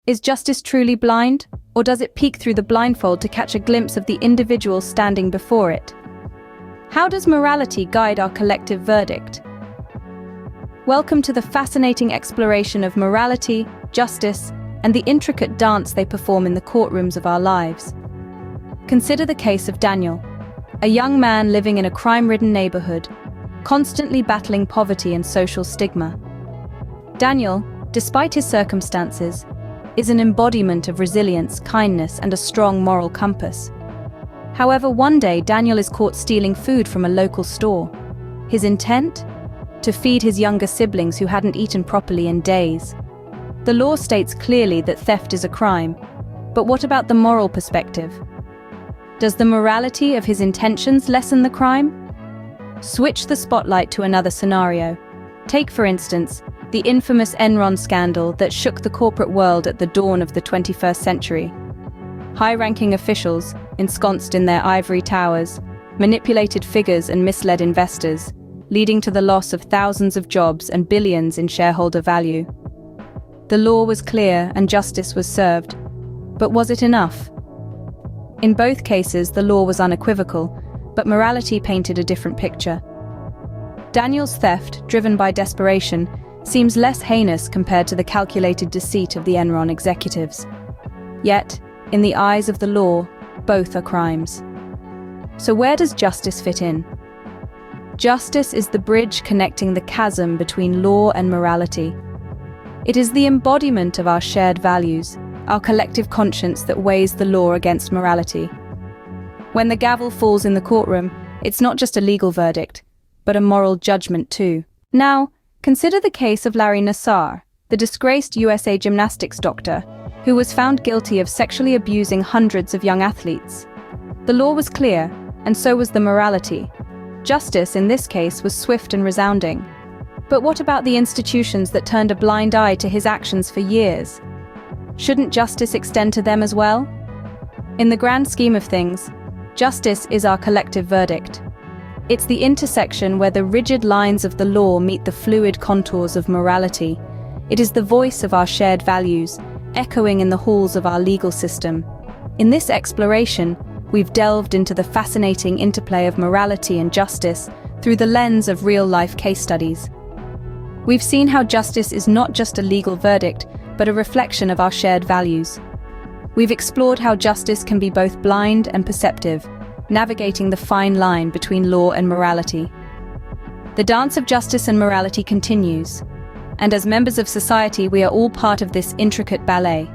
Is justice truly blind, or does it peek through the blindfold to catch a glimpse of the individual standing before it? How does morality guide our collective verdict? Welcome to the fascinating exploration of morality, justice, and the intricate dance they perform in the courtrooms of our lives. Consider the case of Daniel, a young man living in a crime-ridden neighborhood, constantly battling poverty and social stigma. Daniel, despite his circumstances, is an embodiment of resilience, kindness, and a strong moral compass. However, one day Daniel is caught stealing food from a local store. His intent? To feed his younger siblings who hadn't eaten properly in days. The law states clearly that theft is a crime, but what about the moral perspective? Does the morality of his intentions lessen the crime? Switch the spotlight to another scenario. Take, for instance, the infamous Enron scandal that shook the corporate world at the dawn of the 21st century. High-ranking officials, ensconced in their ivory towers, manipulated figures and misled investors, leading to the loss of thousands of jobs and billions in shareholder value. The law was clear and justice was served, but was it enough? In both cases, the law was unequivocal, but morality painted a different picture. Daniel's theft, driven by desperation, seems less heinous compared to the calculated deceit of the Enron executives. Yet, in the eyes of the law, both are crimes. So where does justice fit in? Justice is the bridge connecting the chasm between law and morality. It is the embodiment of our shared values, our collective conscience that weighs the law against morality. When the gavel falls in the courtroom, it's not just a legal verdict, but a moral judgment too. Now, consider the case of Larry Nassar, the disgraced USA gymnastics doctor, who was found guilty of sexually abusing hundreds of young athletes. The law was clear, and so was the morality. Justice, in this case, was swift and resounding. But what about the institutions that turned a blind eye to his actions for years? Shouldn't justice extend to them as well? In the grand scheme of things, justice is our collective verdict. It's the intersection where the rigid lines of the law meet the fluid contours of morality. It is the voice of our shared values, echoing in the halls of our legal system. In this exploration, we've delved into the fascinating interplay of morality and justice through the lens of real-life case studies. We've seen how justice is not just a legal verdict, but a reflection of our shared values. We've explored how justice can be both blind and perceptive, navigating the fine line between law and morality. The dance of justice and morality continues, and as members of society, we are all part of this intricate ballet.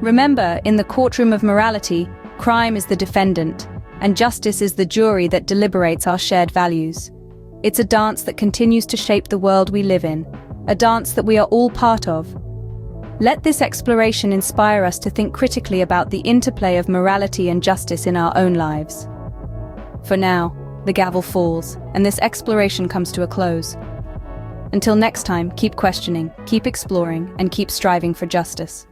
Remember, in the courtroom of morality, crime is the defendant, and justice is the jury that deliberates our shared values. It's a dance that continues to shape the world we live in, a dance that we are all part of. Let this exploration inspire us to think critically about the interplay of morality and justice in our own lives. For now, the gavel falls, and this exploration comes to a close. Until next time, keep questioning, keep exploring, and keep striving for justice.